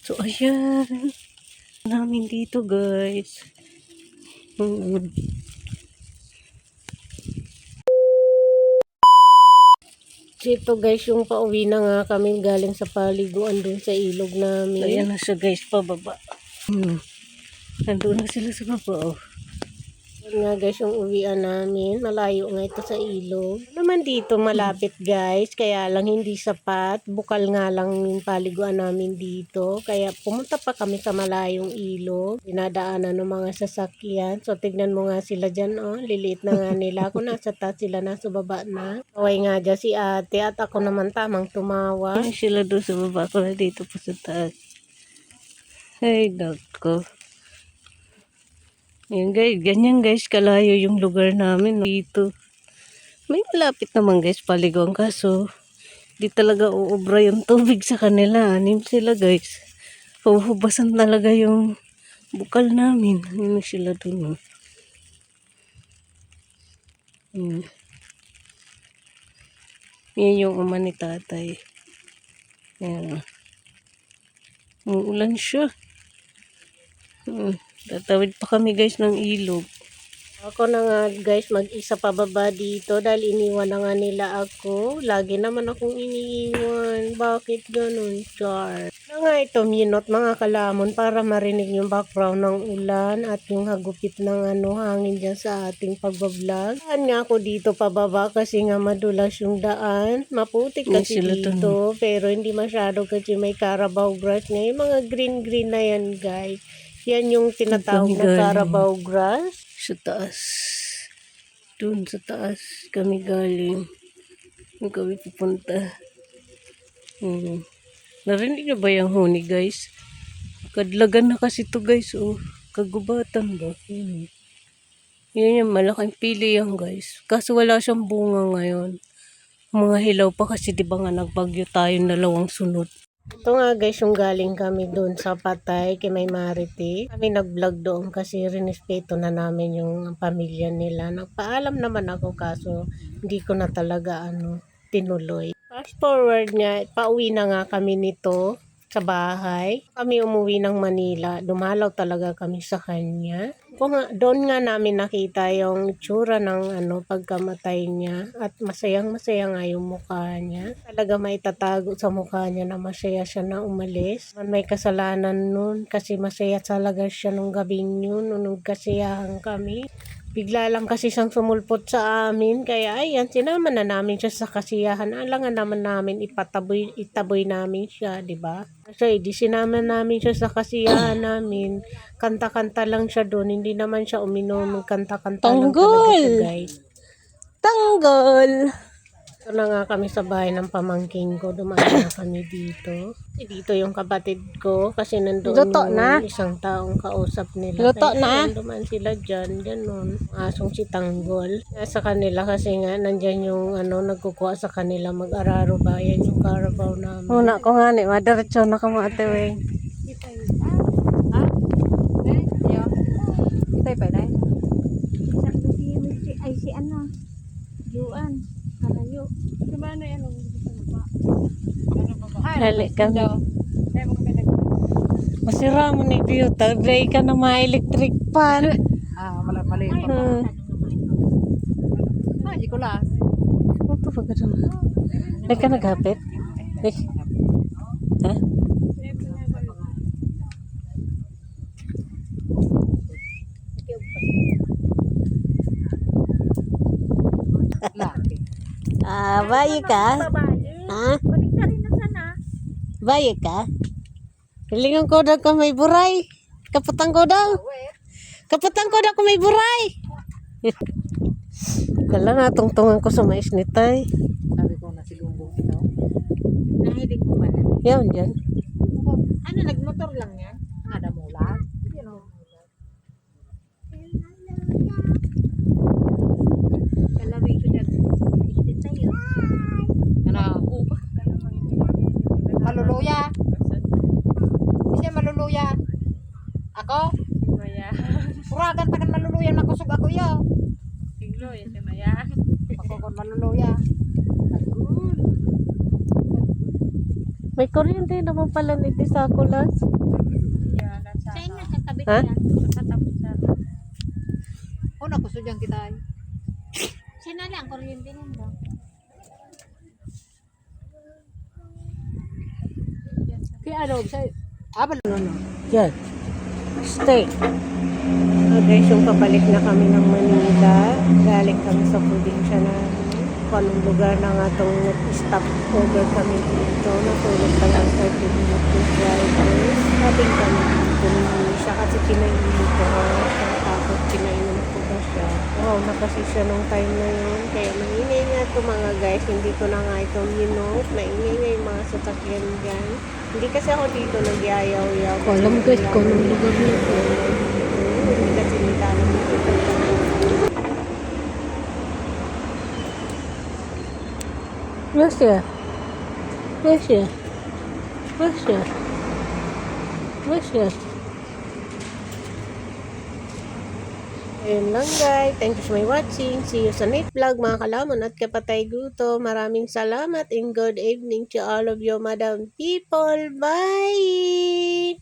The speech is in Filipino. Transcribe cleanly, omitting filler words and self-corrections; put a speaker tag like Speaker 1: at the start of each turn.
Speaker 1: So, ayan. Namin dito, guys. Ito guys, yung pauwi na nga kami galing sa paliguan dun sa ilog namin. Ayan na siya guys, pababa. Nandun na sila sa baba, oh. Ayan nga guys, yung uwian namin. Malayo nga ito sa ilog. Naman dito malapit guys, kaya lang hindi sapat. Bukal nga lang yung paliguan namin dito. Kaya pumunta pa kami sa malayong ilog. Dinadaanan ng mga sasakyan. So tignan mo nga sila dyan, oh. Liliit na nga nila. Kung nasa taas sila, nasa baba na. Kaway nga dyan si ate at ako naman tamang tumawa. Ay, sila doon sa baba ko na dito pa sa taas. Ay, dako. Yan guys, ganyan guys, kalayo yung lugar namin dito. May malapit naman guys, paliguan kaso di talaga uubra yung tubig sa kanila. Anim sila guys. Huhubasan talaga yung bukal namin. Ano sila dun, oh. Yan yung ama ni tatay. Yan. Uulan siya. Tatawid pa kami guys ng ilog. Ako na nga guys, mag-isa pababa dito dahil iniwan na nga nila ako. Lagi naman akong iniiwan. Bakit ganun, Char? Na nga ito, minot mga kalamon para marinig yung background ng ulan at yung hagupit ng hangin dyan sa ating pagbablog. Saan nga ako dito pababa kasi nga madulas yung daan. Maputik kasi dito pero hindi masyado kasi may Carabao grass na yung mga green na yan guys. Yan yung tinatawag na Carabao grass. Sa taas. Doon sa taas kami galing. Doon kami pupunta. Narinig na ba yung huni guys? Kadlagan na kasi to guys. Oh. Kagubatan ba? Yan yung malaking pili yan guys. Kaso wala siyang bunga ngayon. Mga hilaw pa kasi diba nga nagbagyo tayo dalawang sunod. Ito nga guys, yung galing kami doon sa Patay kay May Mariti. Kami nag-vlog doon kasi rinespeto na namin yung pamilya nila. Nagpaalam naman ako kaso hindi ko na talaga tinuloy. Fast forward nga, pauwi na nga kami nito sa bahay. Kami umuwi ng Manila. Dumalaw talaga kami sa kanya. Doon nga namin nakita yung itsura ng pagkamatay niya at masayang nga yung mukha niya. Talaga may tatago sa mukha niya na masaya siya na umalis. May kasalanan nun kasi masaya talaga siya nung gabing yun nung kasiyahan kami. Bigla lang kasi siyang sumulpot sa amin. Kaya ayan, sinama na namin siya sa kasiyahan. Alangan naman namin itaboy namin siya, di ba? Kasi di sinama namin siya sa kasiyahan namin. Kanta-kanta lang siya doon. Hindi naman siya uminom. Kanta-kanta lang talaga siya, guys. Tanggol! Ito na nga kami sa bahay ng pamangking ko. Dumaan na kami dito. Dito yung kapatid ko. Kasi nandoon yung isang taong kausap nila. Luto na? Dumaan sila dyan. Ganon. Asong si Tanggol. Sa kanila kasi nga nandyan yung nagkukuha sa kanila mag-araro bayan yung Carabao namin. Una ko nga ni. Madiretso na ka mo ate weng.
Speaker 2: Tay pa dai. Ay si Yuan. Halayo. Diba na yan?
Speaker 1: Hali kami. Masira mo ni Dio. Taglay ka na mga electric pan.
Speaker 2: Mali. Hindi ko lang.
Speaker 1: Ito pa ka doon. Ay ka naghapit? Ha? Bayi ka? Ha?
Speaker 2: Balik ka rin na sana.
Speaker 1: Bayi ka? Hilingan ko daw kung may buray. Kaputang ko daw. Kaputang ko daw kung may buray. Kala nga tungtungan ko sa mais ni Tay.
Speaker 2: Sabi ko na silumbong ito. Nahiling mo ba na?
Speaker 1: Yan, dyan.
Speaker 2: Nagmotor lang yan? Ada mo lang? Kalawin ko dyan. Istit tayo. Maluluya. Siya maluluya. Ako?
Speaker 3: Maya.
Speaker 2: Puragan pa kan maluluya. Makusog ako yo.
Speaker 3: Tiglo, yan si Maya.
Speaker 2: Ako kon maluluya.
Speaker 1: May kuryente naman pala nito sa kulas.
Speaker 3: Yan, at
Speaker 2: Sa
Speaker 3: saka.
Speaker 2: inyo, kakabit
Speaker 1: Ha?
Speaker 2: yan.
Speaker 3: Katapos sa.
Speaker 4: O, nagusto dyan kita ay.
Speaker 2: Sina lang, kuryente nito.
Speaker 4: Kaya ano, sa... Abal, ano?
Speaker 1: Yan. Stay. Guys, yung pabalik na kami ng Manila. Galing kami sa probinsya na kung anong lugar na nga itong stop over kami dito. Natulog pa lang 30 minutes yung driver. Sabi kami dito ni siya kasi kinainin ko siya. Tapos kinainan ko ba siya. Wow, na kasi siya nung time na yun. Kaya maingay nga ito mga guys. Hindi ko na nga ito minute. Maingay nga yung mga sasakyan dyan. Hindi kasi ako dito nagyayaw-yaw. Alam guys, kung anong lugar nito. Hindi kasi nila alam dito. Russia. Russia. Russia. Russia. Ayun lang guys. Thank you for my watching. See you sa next vlog mga kalamon at kapatay guto. Maraming salamat and good evening to all of you madam people. Bye!